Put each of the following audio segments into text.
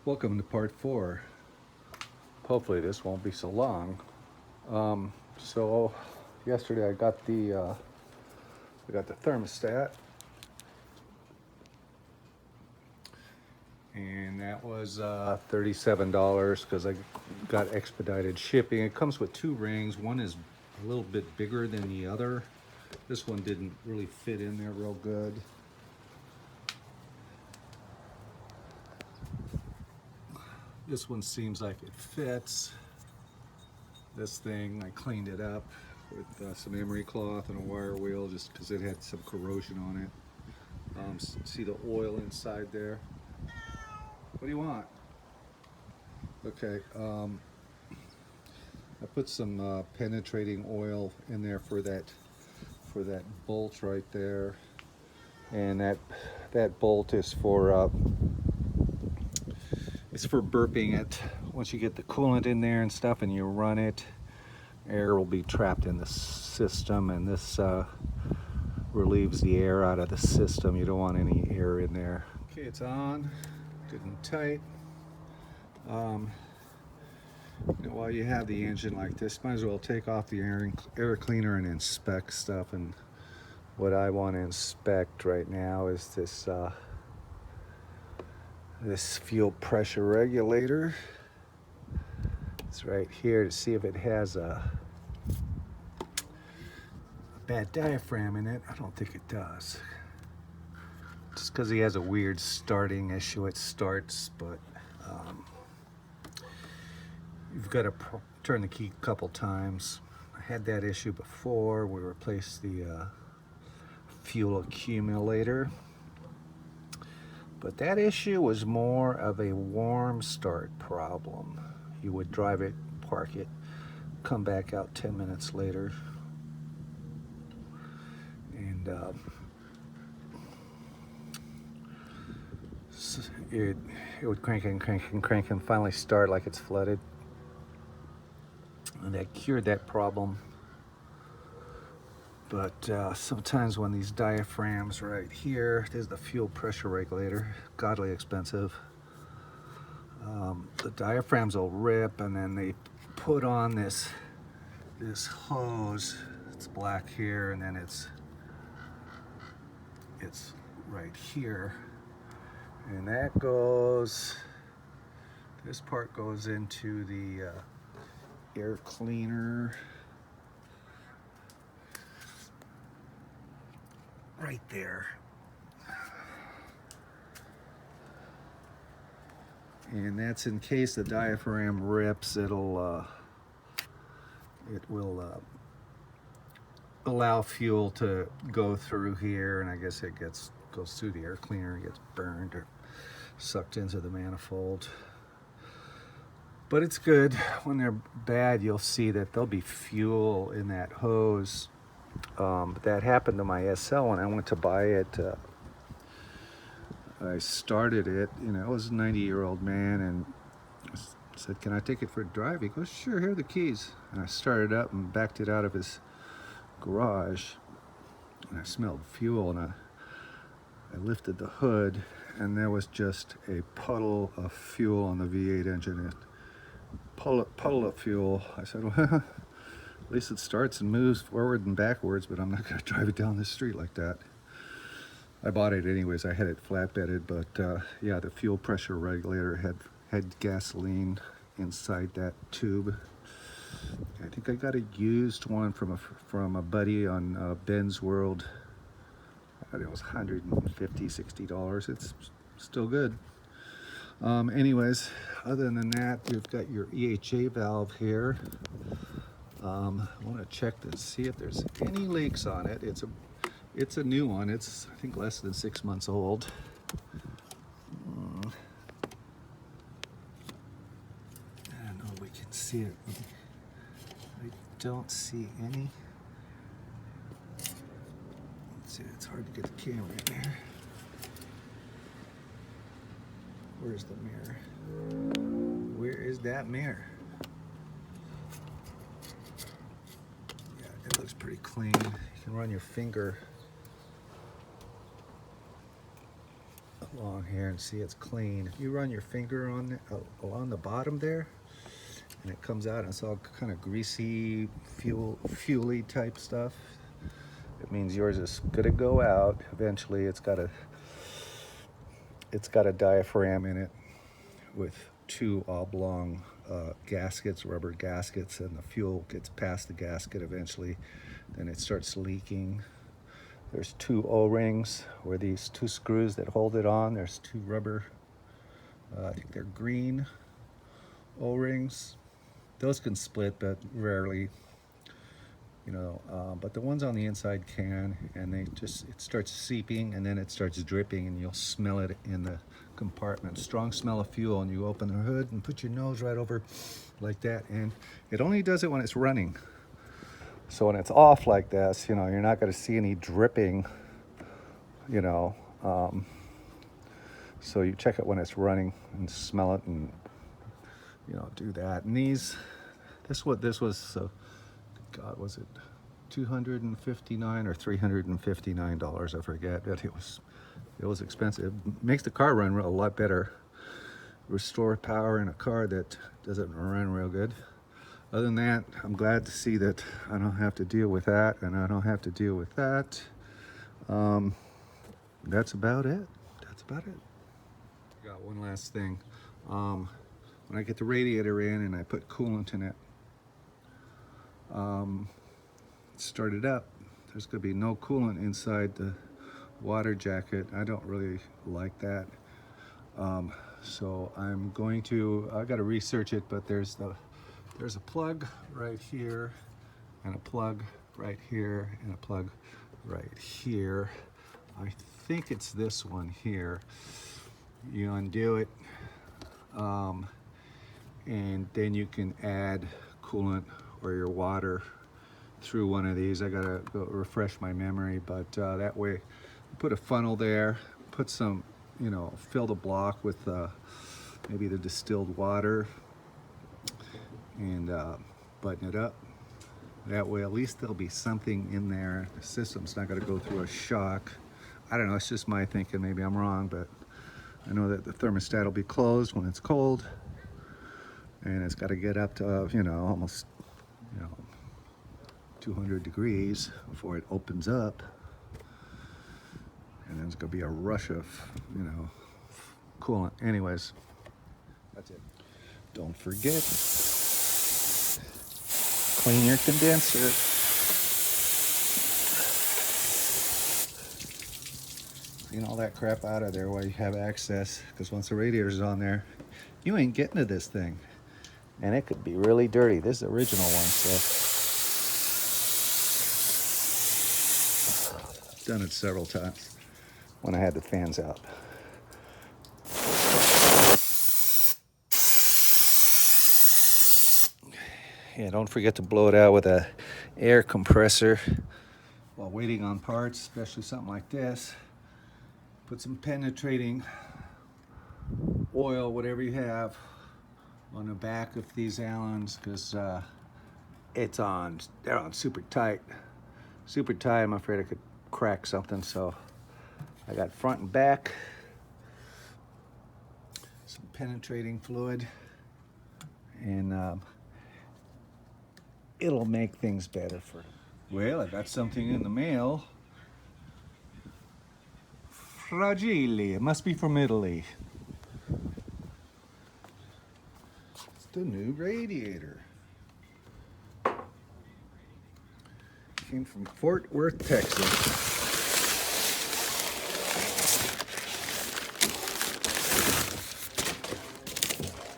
Welcome to part 4. Hopefully this won't be so long. So yesterday I got the thermostat, and that was $37 because I got expedited shipping. It comes with 2 rings. One is a little bit bigger than the other. This one didn't really fit in there real good. This one seems like it fits. This thing, I cleaned it up with some emery cloth and a wire wheel just because it had some corrosion on it. See the oil inside there? What do you want? Okay, I put some penetrating oil in there for that bolt right there, and that bolt is for burping it. Once you get the coolant in there and stuff and you run it, air will be trapped in the system, and this relieves the air out of the system. You don't want any air in there. Okay, it's on, good and tight. While you have the engine like this, might as well take off the air cleaner and inspect stuff. And what I want to inspect right now is this fuel pressure regulator. It's right here to see if it has a bad diaphragm in it. I don't think it does. Just because he has a weird starting issue, it starts, but you've got to turn the key a couple times. I had that issue before. We replaced the fuel accumulator, but that issue was more of a warm start problem. You would drive it, park it, come back out 10 minutes later, and it would crank and finally start like it's flooded. And that cured that problem. But sometimes when these diaphragms right here, there's the fuel pressure regulator, godly expensive. The diaphragms will rip, and then they put on this hose. It's black here, and then it's right here, and that goes. This part goes into the air cleaner right there, and that's in case the diaphragm rips. It will allow fuel to go through here, and I guess it goes through the air cleaner and gets burned or sucked into the manifold. But it's good. When they're bad, you'll see that there'll be fuel in that hose. But that happened to my SL when I went to buy it. I started it, I was a 90-year-old man, and I said, "Can I take it for a drive?" He goes, "Sure, here are the keys." And I started up and backed it out of his garage, and I smelled fuel, and I lifted the hood, and there was just a puddle of fuel on the V8 engine. Puddle of fuel. I said, "Well, at least it starts and moves forward and backwards, but I'm not going to drive it down the street like that." I bought it anyways. I had it flatbedded, but yeah, the fuel pressure regulator had gasoline inside that tube. I think I got a used one from a buddy on Benz World. I think it was $150, $60. It's still good. Anyways, other than that, you've got your EHA valve here. I want to check to see if there's any leaks on it. It's a new one. It's, I think, less than 6 months old. I don't know if we can see it. I don't see any. Let's see, it's hard to get the camera in there. Where's the mirror? Where is that mirror? Yeah, it looks pretty clean. You can run your finger along here and see it's clean. If you run your finger on it, along the bottom there, and it comes out and it's all kind of greasy, fuely type stuff, it means yours is gonna go out eventually. It's got a diaphragm in it with two oblong gaskets, rubber gaskets, and the fuel gets past the gasket eventually. Then it starts leaking. There's two O-rings where these two screws that hold it on. There's two rubber, I think they're green O-rings. Those can split, but rarely, you know, but the ones on the inside can, and it starts seeping, and then it starts dripping, and you'll smell it in the compartment. Strong smell of fuel, and you open the hood and put your nose right over like that, and it only does it when it's running. So when it's off like this, you know, you're not going to see any dripping, you know. So you check it when it's running and smell it, and you know, do that. And this was, God, was it $259 or $359? I forget. But it was expensive. It makes the car run a lot better. Restore power in a car that doesn't run real good. Other than that, I'm glad to see that I don't have to deal with that, and I don't have to deal with that. That's about it. That's about it. Got one last thing. When I get the radiator in and I put coolant in it, start it up, there's going to be no coolant inside the water jacket. I don't really like that. So I'm going to, I got to research it, but there's a plug right here, and a plug right here, and a plug right here. I think it's this one here. You undo it, and then you can add coolant or your water through one of these. I gotta go refresh my memory, but that way, put a funnel there, put some, you know, fill the block with maybe the distilled water, and button it up. That way at least there'll be something in there. The system's not going to go through a shock. I don't know, it's just my thinking, maybe I'm wrong, but I know that the thermostat will be closed when it's cold, and it's got to get up to, you know, almost, you know, 200 degrees before it opens up, and then there's going to be a rush of, you know, coolant. Anyways, that's it. Don't forget, clean your condenser. Clean all that crap out of there while you have access, because once the radiator's on there, you ain't getting to this thing. And it could be really dirty. This is the original one, so I've done it several times when I had the fans out. Yeah, don't forget to blow it out with a air compressor while waiting on parts, especially something like this. Put some penetrating oil, whatever you have, on the back of these Allens, because they're on super tight. Super tight, I'm afraid I could crack something, so I got front and back. Some penetrating fluid, and it'll make things better for them. Well, I got something in the mail. Fragile. It must be from Italy. It's the new radiator. Came from Fort Worth, Texas.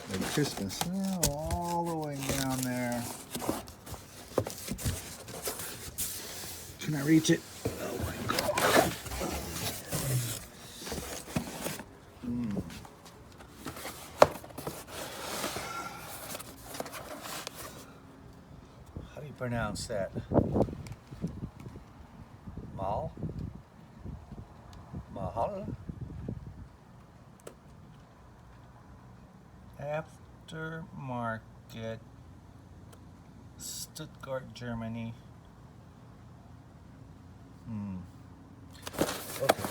Merry Christmas. Oh, all the way down there. Can I reach it? Oh my God. How do you pronounce that? Mahal? Aftermarket, Stuttgart, Germany. Okay.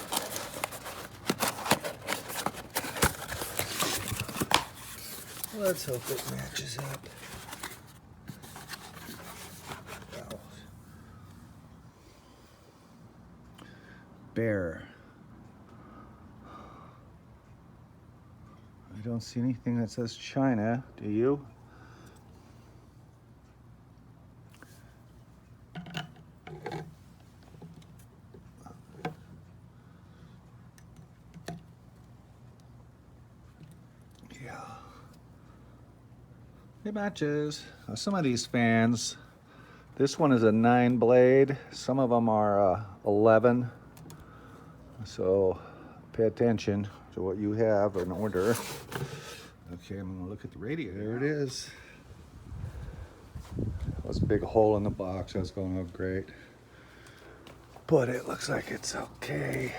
Let's hope it matches up. Wow. Bear. I don't see anything that says China, do you? Yeah. It matches. Some of these fans, this one is a 9 blade. Some of them are 11. So pay attention to what you have in order. Okay, I'm gonna look at the radiator. There it is. Was a big hole in the box. That's going to look great. But it looks like it's okay.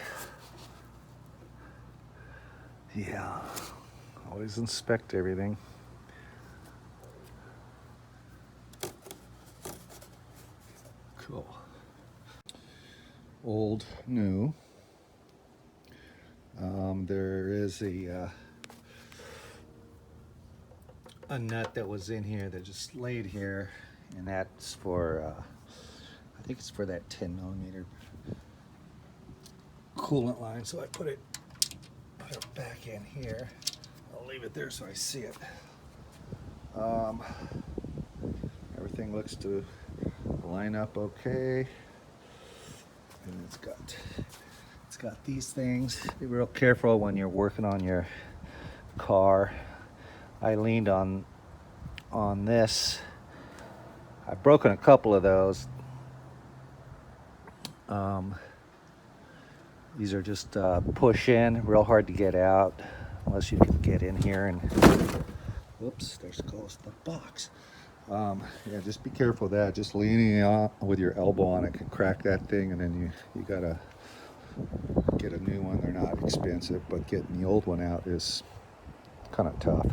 Yeah. Always inspect everything. Cool. Old, new. There is a nut that was in here that just laid here, and that's for I think it's for that 10mm coolant line. So I put it back in here. I'll leave it there so I see it. Everything looks to line up okay, and it's got these things. Be real careful when you're working on your car. I leaned on this. I've broken a couple of those. These are just push in, real hard to get out unless you can get in here and whoops, there's close to the box. Yeah, just be careful of that. Just leaning on with your elbow on it can crack that thing, and then you gotta get a new one. They're not expensive, but getting the old one out is kind of tough.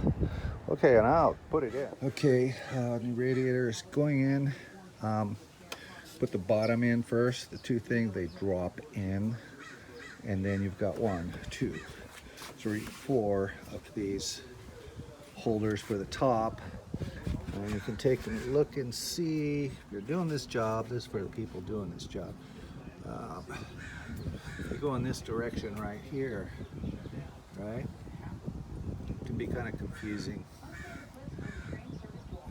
Okay, and I'll put it in. Okay, new radiator is going in. Put the bottom in first. The two things, they drop in, and then you've got 1, 2, 3, 4 of these holders for the top. And you can take a look and see if you're doing this job. This is for the people doing this job. You go in this direction right here, right? It can be kind of confusing.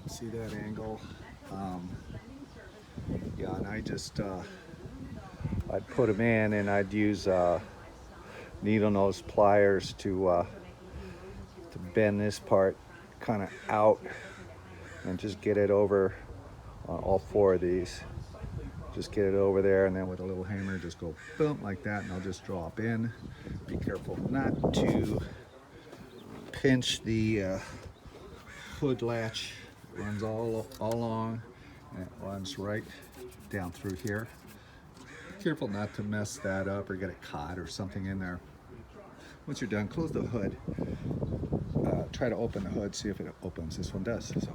See that angle? Yeah, and I just I'd put them in, and I'd use needle nose pliers to bend this part kind of out and just get it over on all 4 of these. Just get it over there, and then with a little hammer just go boom like that, and I'll just drop in. Be careful not to pinch the hood latch. It runs all along, and it runs right down through here. Be careful not to mess that up or get it caught or something in there. Once you're done, close the hood. Try to open the hood, see if it opens. This one does. So,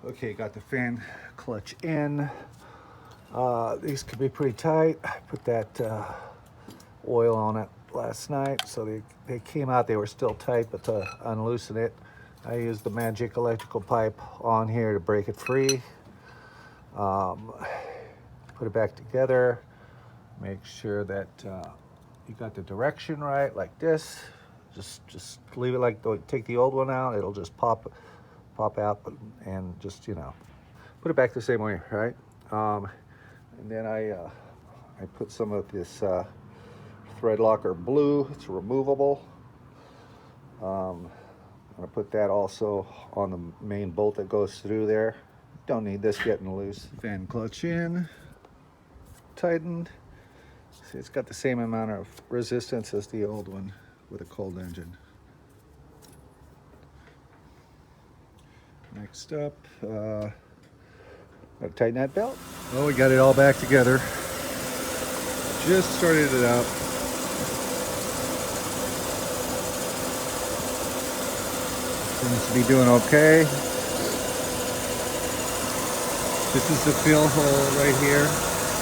okay, got the fan clutch in. These could be pretty tight. I put that oil on it last night, so they came out. They were still tight, but to unloosen it, I used the magic electrical pipe on here to break it free. Put it back together. Make sure that you got the direction right, like this. Just leave it like, take the old one out, it'll just pop out, and just, you know, put it back the same way, right? And then I put some of this thread locker blue. It's removable. I'm gonna put that also on the main bolt that goes through there. Don't need this getting loose. Fan clutch in, tightened. See, it's got the same amount of resistance as the old one with a cold engine. Next up, gotta tighten that belt. Well, we got it all back together. Just started it out. Seems to be doing okay. This is the fill hole right here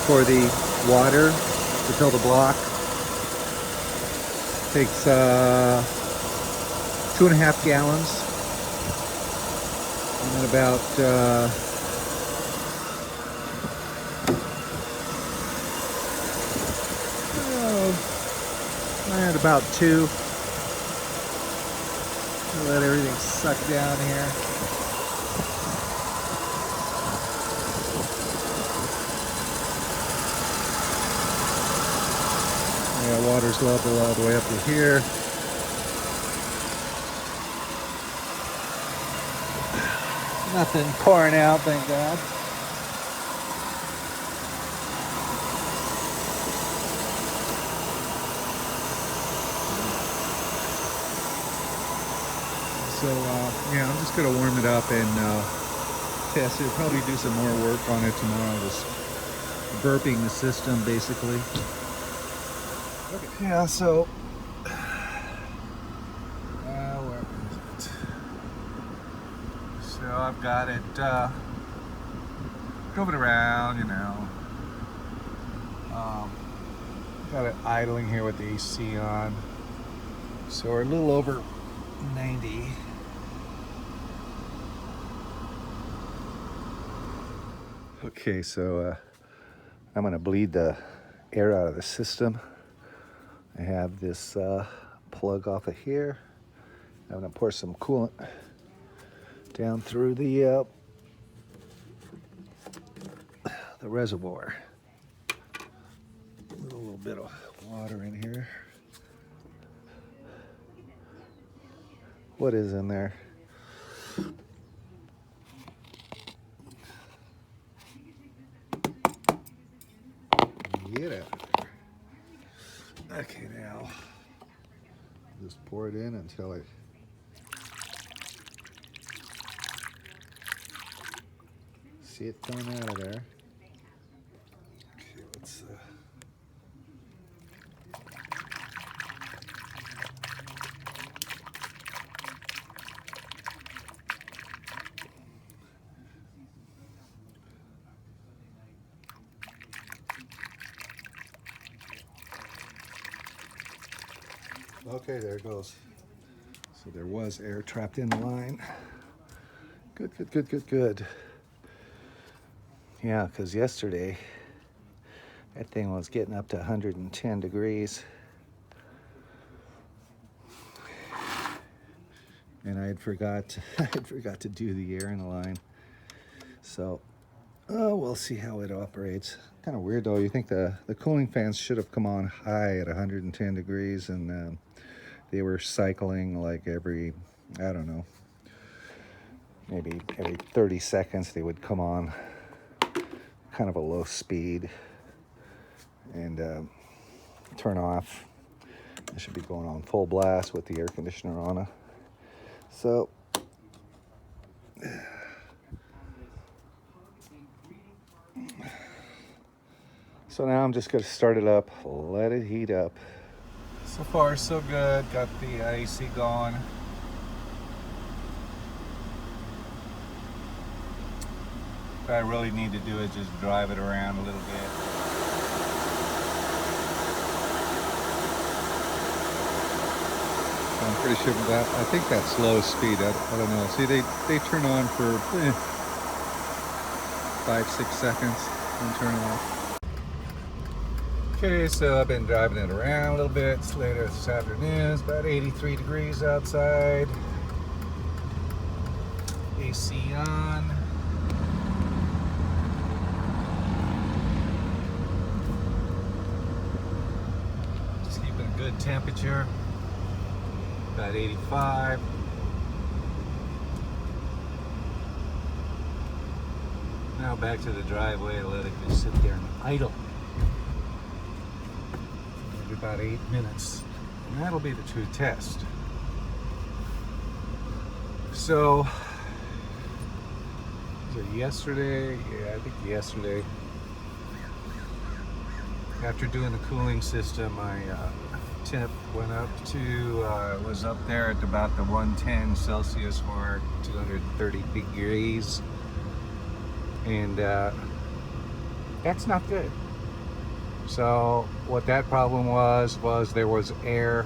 for the water to fill the block. Takes 2.5 gallons I'm at about I'm at about 2. Let everything suck down here. Yeah, water's level all the way up to here. Nothing pouring out, thank God. So yeah, I'm just gonna warm it up and test it. Probably do some more work on it tomorrow. Just burping the system, basically. Okay. Yeah. So where is it? So I've got it. Drove it around, you know. Got it idling here with the AC on. So we're a little over 90. Okay, so I'm gonna bleed the air out of the system. I have this plug off of here. I'm gonna pour some coolant down through the reservoir. A little bit of water in here. What is in there? Get out of there. Okay, now just pour it in until I see it coming out of there. Okay, let's okay, there it goes. So there was air trapped in the line. Good, good, good, good, good. Yeah, because yesterday that thing was getting up to 110 degrees. And I had forgot to do the air in the line. So we'll see how it operates. Kind of weird though. You think the cooling fans should have come on high at 110 degrees, and they were cycling like every, I don't know, maybe every 30 seconds they would come on kind of a low speed and turn off. It should be going on full blast with the air conditioner on. So now I'm just going to start it up, let it heat up. So far so good, got the AC going. What I really need to do is just drive it around a little bit. So I'm pretty sure that, I think that's low speed, I don't know. See, they turn on for 5-6 seconds and turn off. Okay, so I've been driving it around a little bit. It's later this afternoon. It's about 83 degrees outside. AC on. Just keeping a good temperature. About 85. Now back to the driveway. Let it just sit there and idle. About 8 minutes, and that'll be the true test. So yesterday, I think yesterday, after doing the cooling system, my temp went up to was up there at about the 110 Celsius mark, 230 degrees, and that's not good. So what that problem was there was air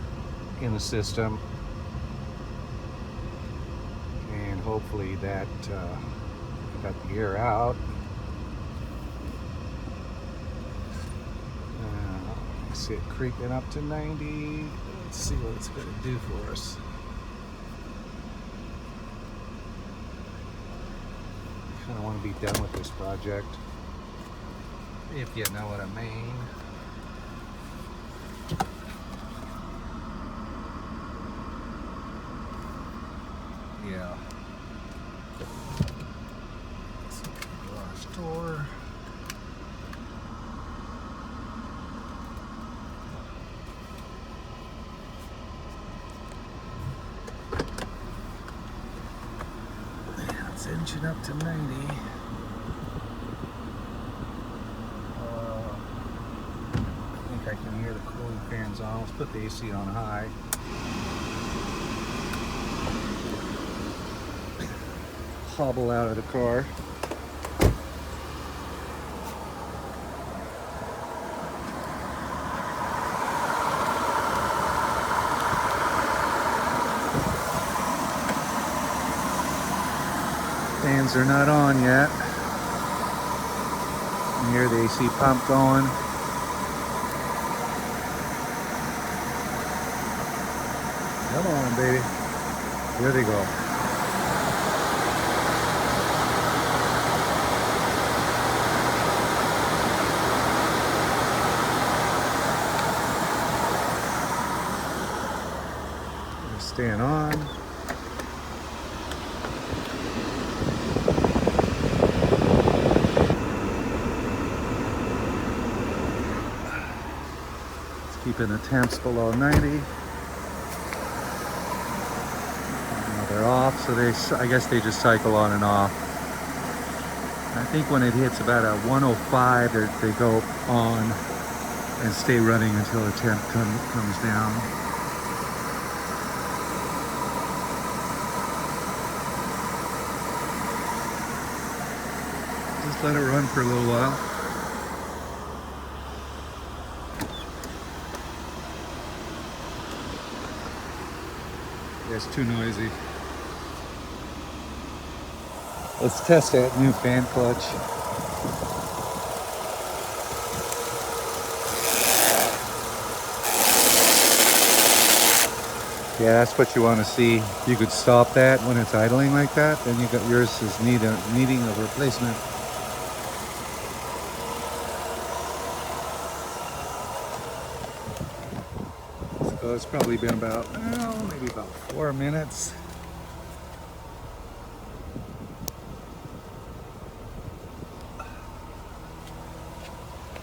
in the system, and hopefully that got the air out. I see it creeping up to 90. Let's see what it's going to do for us. I kind of want to be done with this project, if you know what I mean. Yeah. Garage door. It's inching up to 90. I think I can hear the cooling fans on. Let's put the AC on high. Hobble out of the car. Fans are not on yet. You hear the AC pump going. Come on, baby. There they go. They're staying on. Keeping the temps below 90. Now they're off, so I guess they just cycle on and off. I think when it hits about a 105, they go on and stay running until the temp comes down. Just let it run for a little while. It's too noisy. Let's test that new fan clutch. Yeah, that's what you want to see. You could stop that when it's idling like that, then you got yours is needing a replacement. So it's probably been about, maybe about 4 minutes.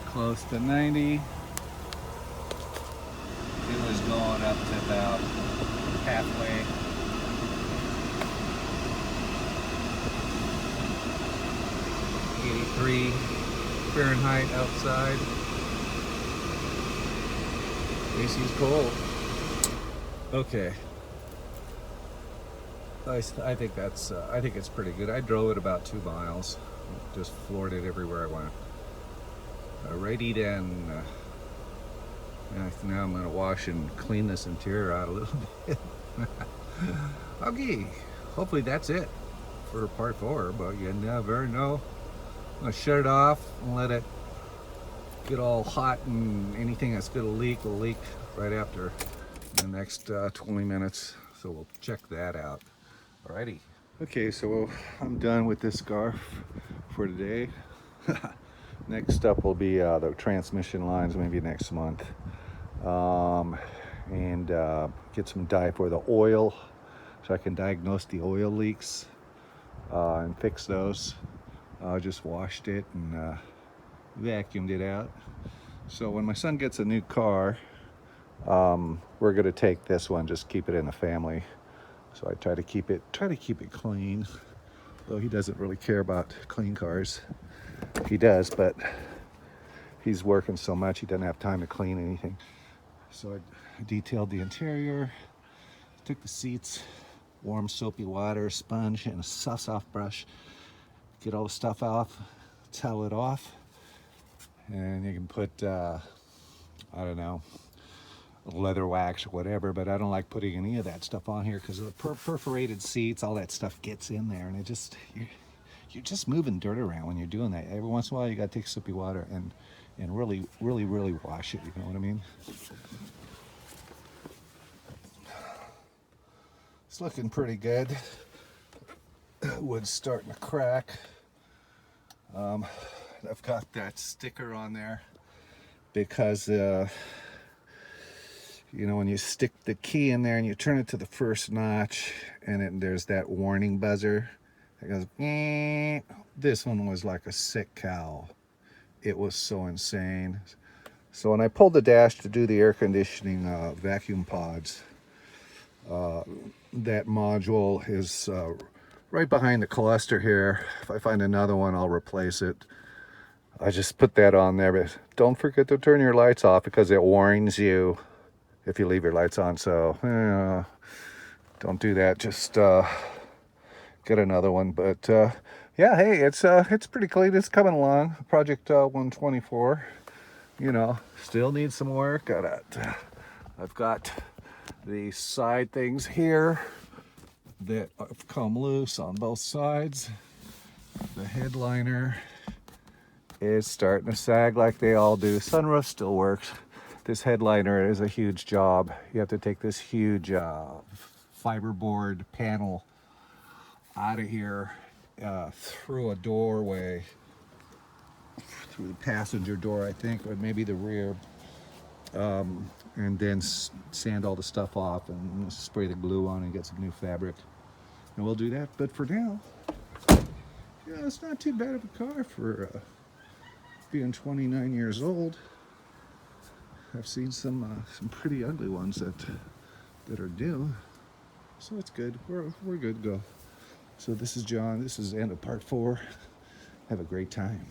Close to 90. It was going up to about halfway. .83 Fahrenheit outside. AC's cold. Okay. I think it's pretty good. I drove it about 2 miles. Just floored it everywhere I went. Ready and now I'm going to wash and clean this interior out a little bit. Okay, hopefully that's it for part 4, but you never know. I'm going to shut it off and let it get all hot, and anything that's going to leak will leak right after the next 20 minutes. So we'll check that out. Alrighty. Okay, so I'm done with this scarf for today. Next up will be the transmission lines, maybe next month, and get some dye for the oil, so I can diagnose the oil leaks and fix those. Just washed it and vacuumed it out. So when my son gets a new car, we're gonna take this one, just keep it in the family. So I try to keep it clean, though he doesn't really care about clean cars. He does, but he's working so much he doesn't have time to clean anything. So I detailed the interior, took the seats, warm soapy water, sponge, and a soft brush. Get all the stuff off, towel it off, and you can put, I don't know, leather wax or whatever, but I don't like putting any of that stuff on here because of the perforated seats, all that stuff gets in there, and it just, you're just moving dirt around when you're doing that. Every once in a while you got to take a sip of water and really wash it, you know what I mean? It's looking pretty good. Wood's starting to crack. I've got that sticker on there because you know, when you stick the key in there and you turn it to the first notch, and there's that warning buzzer that goes, eh. This one was like a sick cow. It was so insane. So when I pulled the dash to do the air conditioning vacuum pods, that module is right behind the cluster here. If I find another one, I'll replace it. I just put that on there, but don't forget to turn your lights off because it warns you if you leave your lights on. So don't do that. Just get another one. But yeah, hey, it's pretty clean. It's coming along. Project 124. You know, still needs some work. I've got the side things here that have come loose on both sides. The headliner is starting to sag like they all do. Sunroof still works. This headliner is a huge job. You have to take this huge fiberboard panel out of here through a doorway, through the passenger door, I think, or maybe the rear, and then sand all the stuff off and spray the glue on and get some new fabric. And we'll do that. But for now, yeah, it's not too bad of a car for being 29 years old. I've seen some pretty ugly ones that are due, so it's good. We're good to go. So this is John. This is the end of part 4. Have a great time.